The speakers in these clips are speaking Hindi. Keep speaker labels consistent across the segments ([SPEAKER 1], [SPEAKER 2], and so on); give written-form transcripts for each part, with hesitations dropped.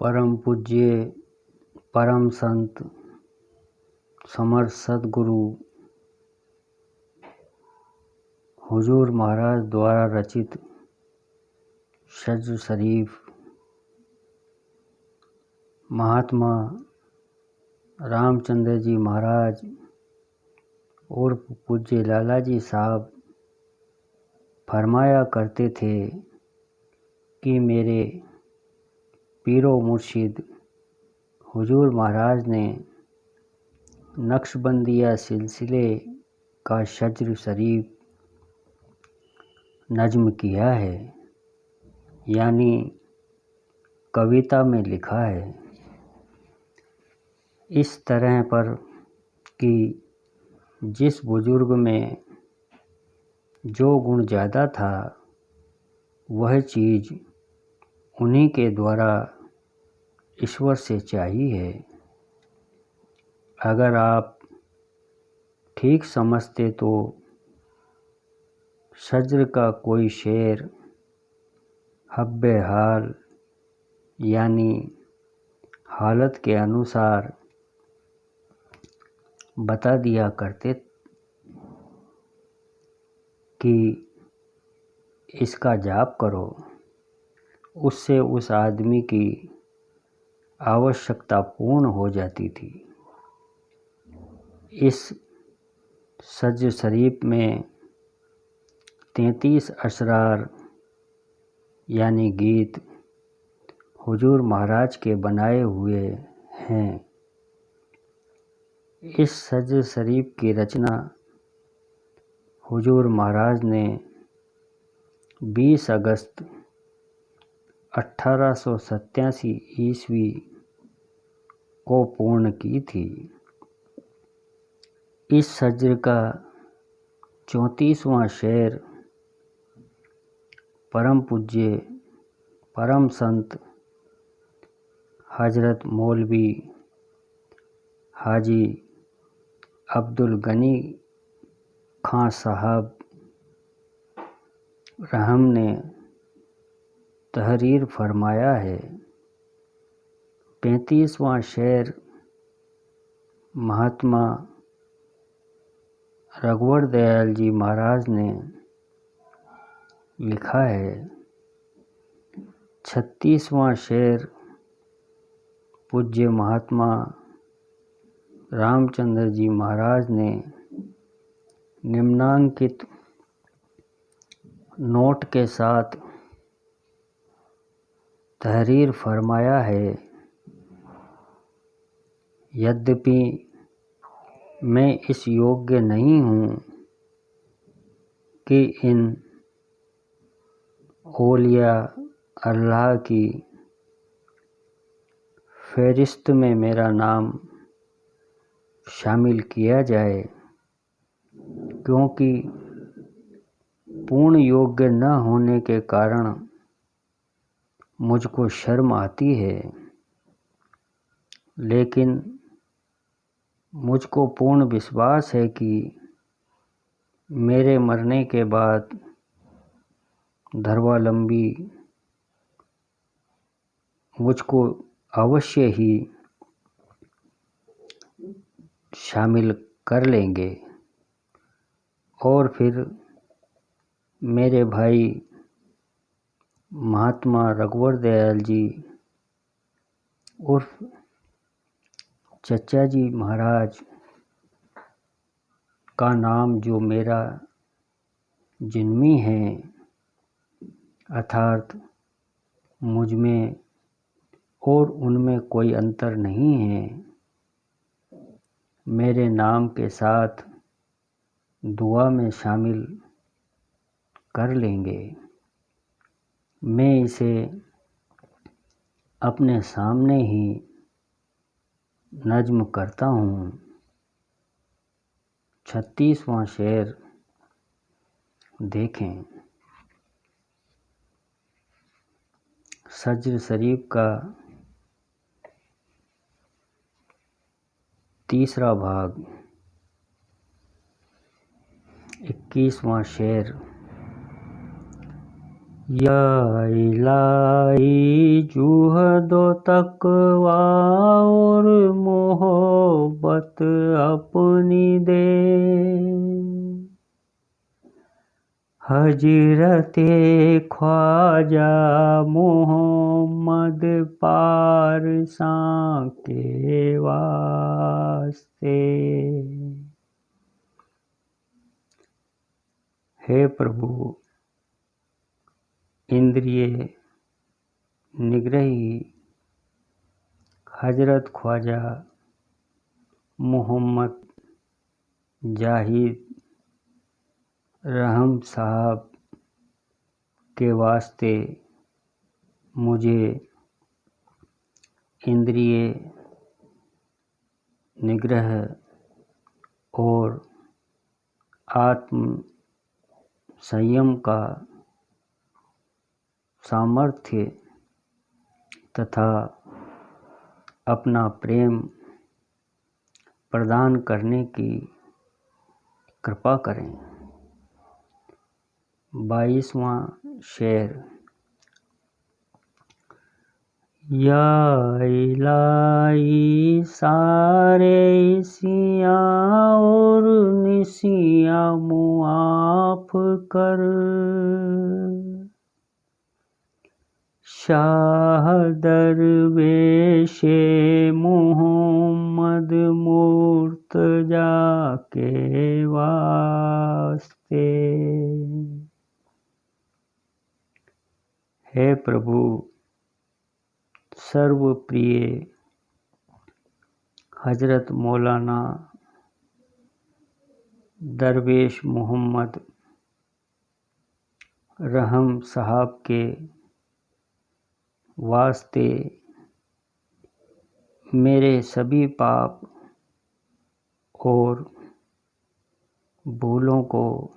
[SPEAKER 1] परम पूज्य परम संत समर्थ सद्गुरु हुजूर महाराज द्वारा रचित शज्र शरीफ महात्मा रामचंद्र जी महाराज और पूज्य लाला जी साहब फरमाया करते थे कि मेरे पीरो मुर्शिद हुजूर महाराज ने नक्शबंदिया सिलसिले का शज्र शरीफ नज्म किया है, यानी कविता में लिखा है। इस तरह पर कि जिस बुजुर्ग में जो गुण ज़्यादा था वह चीज़ उन्हीं के द्वारा ईश्वर से चाहिए है। अगर आप ठीक समझते तो शज्र का कोई शेर हब्बे हाल यानी हालत के अनुसार बता दिया करते कि इसका जाप करो, उससे उस आदमी की आवश्यकता पूर्ण हो जाती थी। इस शज्र शरीफ में 33 असरार यानी गीत हुजूर महाराज के बनाए हुए हैं। इस शज्र शरीफ की रचना हुजूर महाराज ने 20 अगस्त 1887 ईस्वी को पूर्ण की थी। इस शज्र का 34वां शेर परम पूज्य परम संत हजरत मौलवी हाजी अब्दुल गनी खां साहब रहम ने तहरीर फरमाया है। 35वां शेर महात्मा रघुवर दयाल जी महाराज ने लिखा है। 36वां शेर पूज्य महात्मा रामचंद्र जी महाराज ने निम्नांकित नोट के साथ तहरीर फरमाया है। यद्यपि मैं इस योग्य नहीं हूँ कि इन औलिया अल्लाह की फहरिस्त में मेरा नाम शामिल किया जाए, क्योंकि पूर्ण योग्य न होने के कारण मुझको शर्म आती है। लेकिन मुझको पूर्ण विश्वास है कि मेरे मरने के बाद धर्मावलंबी मुझको अवश्य ही शामिल कर लेंगे और फिर मेरे भाई महात्मा रघुवर दयाल जी उर्फ चचा जी महाराज का नाम जो मेरा जिन्मी है, अर्थात मुझ में और उनमें कोई अंतर नहीं है, मेरे नाम के साथ दुआ में शामिल कर लेंगे। मैं इसे अपने सामने ही नज्म करता हूँ। 36वां शेर देखें। शज्र शरीफ का तीसरा भाग 21वां शेर या इलाही जूह दो तकवा और मोहब्बत अपनी दे, हजरते ख्वाजा मोहम्मद पारसां के वास्ते। हे प्रभु, इंद्रिय निग्रही हजरत ख्वाजा मोहम्मद जाहिद रहम साहब के वास्ते मुझे इंद्रिय निग्रह और आत्म संयम का सामर्थ्य तथा अपना प्रेम प्रदान करने की कृपा करें। 22वां शेर। या इलाही सारे इसियाँ और निसियाँ मुआफ कर, शाह दरवेशे मोहम्मद मुर्तजा के वास्ते। हे प्रभु, सर्वप्रिय हजरत मौलाना दरवेश मोहम्मद रहम साहब के वास्ते मेरे सभी पाप और भूलों को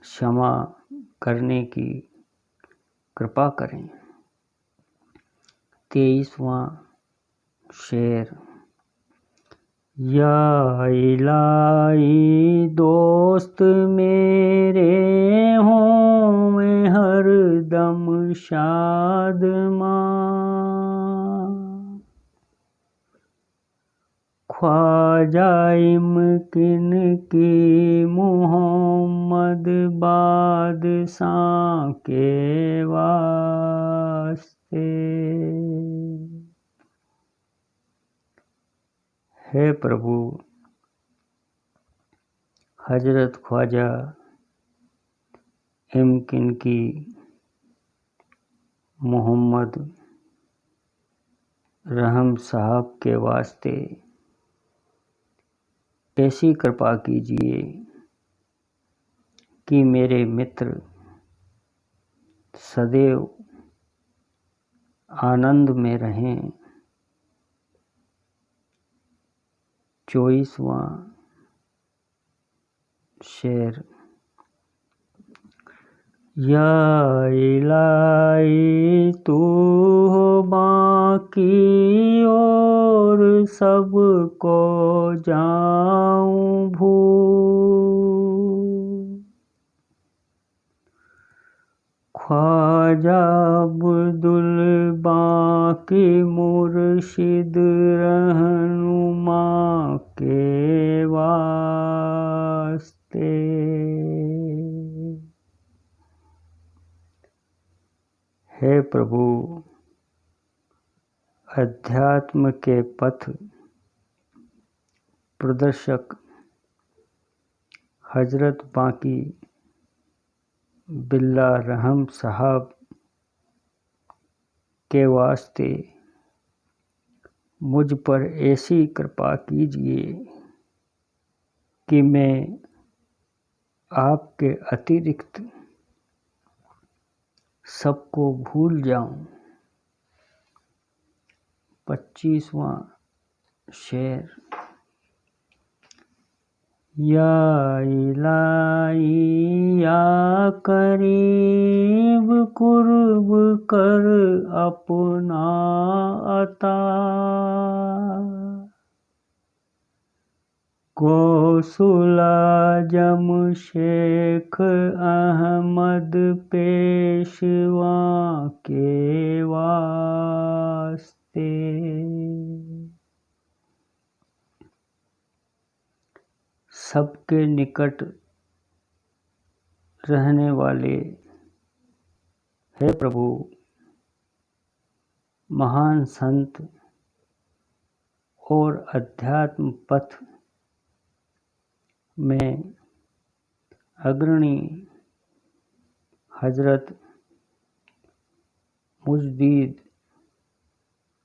[SPEAKER 1] क्षमा करने की कृपा करें। 23वां शेर। या इलाही दोस्त मेरे हों मैं हरदम शादमां, ख्वाजा इम्किन की मोहम्मद बादशाह के वास्ते। हे प्रभु, हजरत ख्वाजा इम्किन की मोहम्मद रहम साहब के वास्ते ऐसी कृपा कीजिए कि मेरे मित्र सदैव आनंद में रहें। 24वां शेर। या इलाही तू हो बाकी और सबको जाऊं भूल, ख्वाजा अब्दुल बाकी मुर्शिद रहनुमा के वास्ते। हे प्रभु, अध्यात्म के पथ प्रदर्शक हजरत बाकी बिल्ला रहम साहब के वास्ते मुझ पर ऐसी कृपा कीजिए कि मैं आपके अतिरिक्त सबको भूल जाऊं। 25वां शेर। या इलाही या करीब कुर्ब कर अपना अता, गौसुला जमशेख अहमद पेशवा के वास्ते। सबके निकट रहने वाले हे प्रभु, महान संत और अध्यात्म पथ में अग्रणी हजरत मुजद्दिद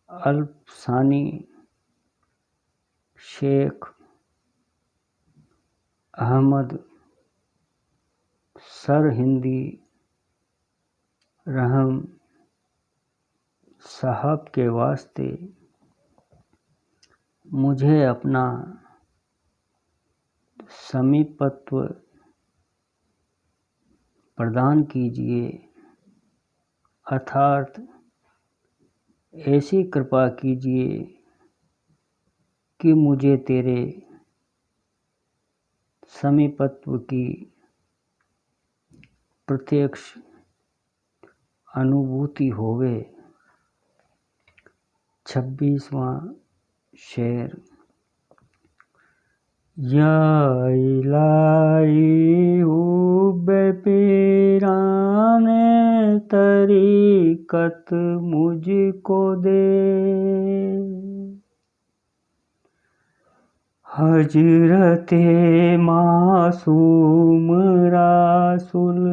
[SPEAKER 1] अल्फसानी शेख अहमद सरहिंदी रहम साहब के वास्ते मुझे अपना समीपत्व प्रदान कीजिए, अर्थात ऐसी कृपा कीजिए कि मुझे तेरे समीपत्व की प्रत्यक्ष अनुभूति होवे। 26वां शेर। या इलाही हुब्बे पीराने तरीकत मुझको दे, हजरते मासूम रासुल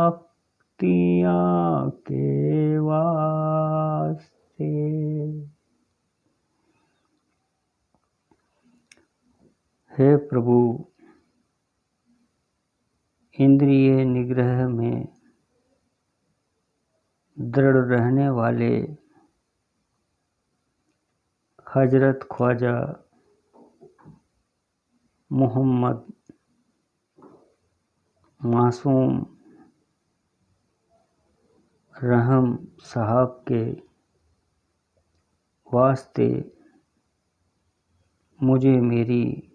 [SPEAKER 1] अख्तियाँ के वास्ते। हे प्रभु, इंद्रिय निग्रह में दृढ़ रहने वाले हजरत ख्वाजा मोहम्मद मासूम रहम साहब के वास्ते मुझे मेरी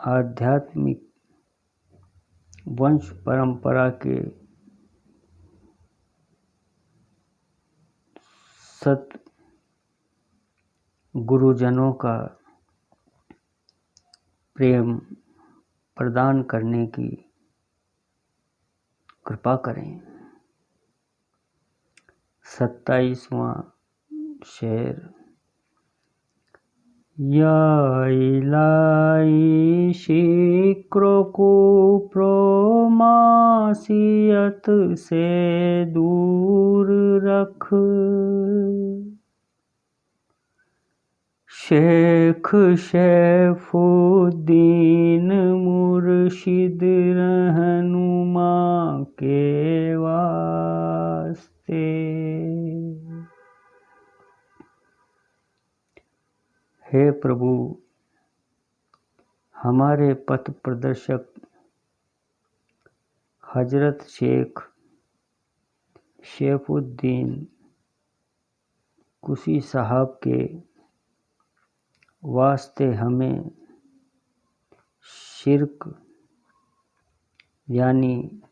[SPEAKER 1] आध्यात्मिक वंश परंपरा के सत गुरुजनों का प्रेम प्रदान करने की कृपा करें। 27वां शेर। या इलाही शिक्रो कुफ्र मासियत से दूर रख, शेख शैफुद्दीन मुर्शिद रहनुमा के वास्ते। हे प्रभु, हमारे पथ प्रदर्शक हजरत शेख शैफुद्दीन कुशी साहब के वास्ते हमें शिर्क यानी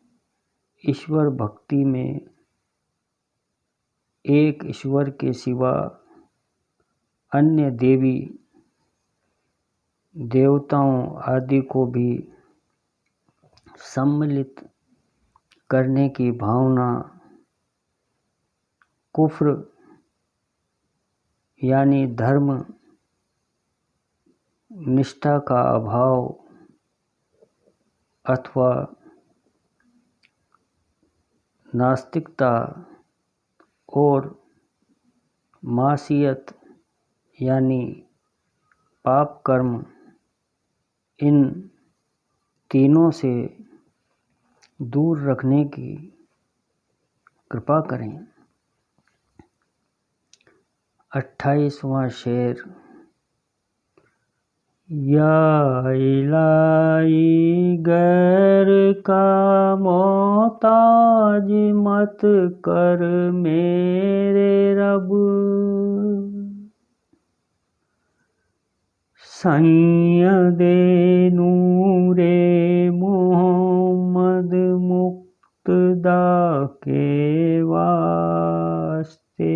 [SPEAKER 1] ईश्वर भक्ति में एक ईश्वर के सिवा अन्य देवी देवताओं आदि को भी सम्मिलित करने की भावना, कुफ्र यानी धर्म निष्ठा का अभाव अथवा नास्तिकता और मासियत यानी पाप कर्म, इन तीनों से दूर रखने की कृपा करें। 28वां शेर। या इलाही गैर का मोहताज मत कर मेरे रब, सैयदे नूरे मोहम्मद मुक्तदा के वास्ते।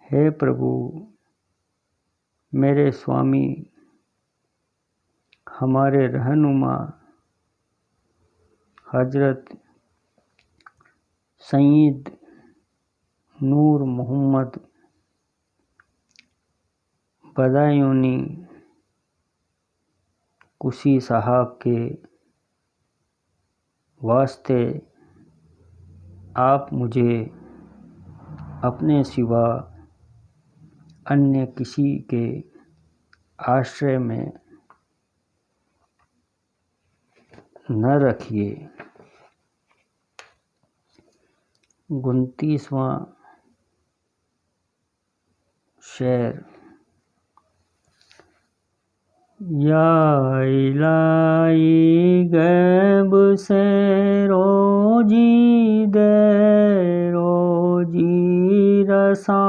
[SPEAKER 1] हे प्रभु, मेरे स्वामी, हमारे रहनुमा हजरत सैयद नूर मोहम्मद बदायूनी कुशी साहब के वास्ते आप मुझे अपने सिवा अन्य किसी के आश्रय में न रखिए। 29वां शेर। या इलाही गैब से रोजी दे रोजी रसा,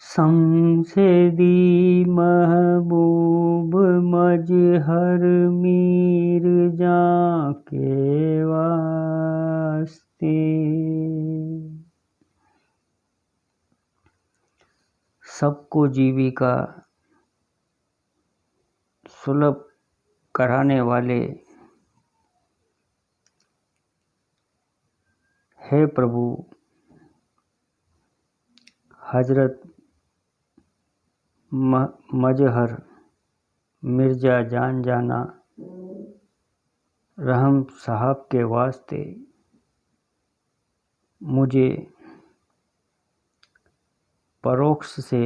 [SPEAKER 1] शम्से दी महबूब मजहर मीर जा के वास्ते। सबको जीविका सुलभ कराने वाले हे प्रभु, हजरत मजहर मिर्जा जान जाना रहम साहब के वास्ते मुझे परोक्ष से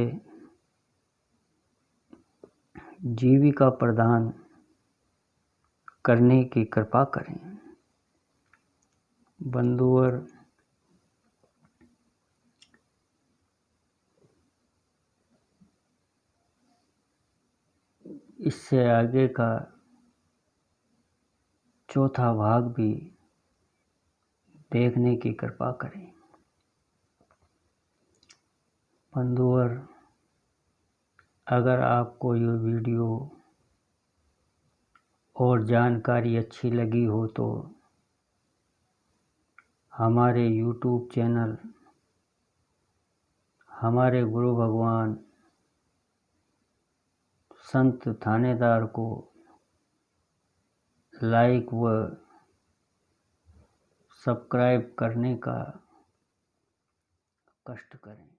[SPEAKER 1] जीविका प्रदान करने की कृपा करें। बंधुवर, इससे आगे का चौथा भाग भी देखने की कृपा करें। बंधुवर, अगर आपको ये वीडियो और जानकारी अच्छी लगी हो तो हमारे YouTube चैनल हमारे गुरु भगवान संत थानेदार को लाइक व सब्सक्राइब करने का कष्ट करें।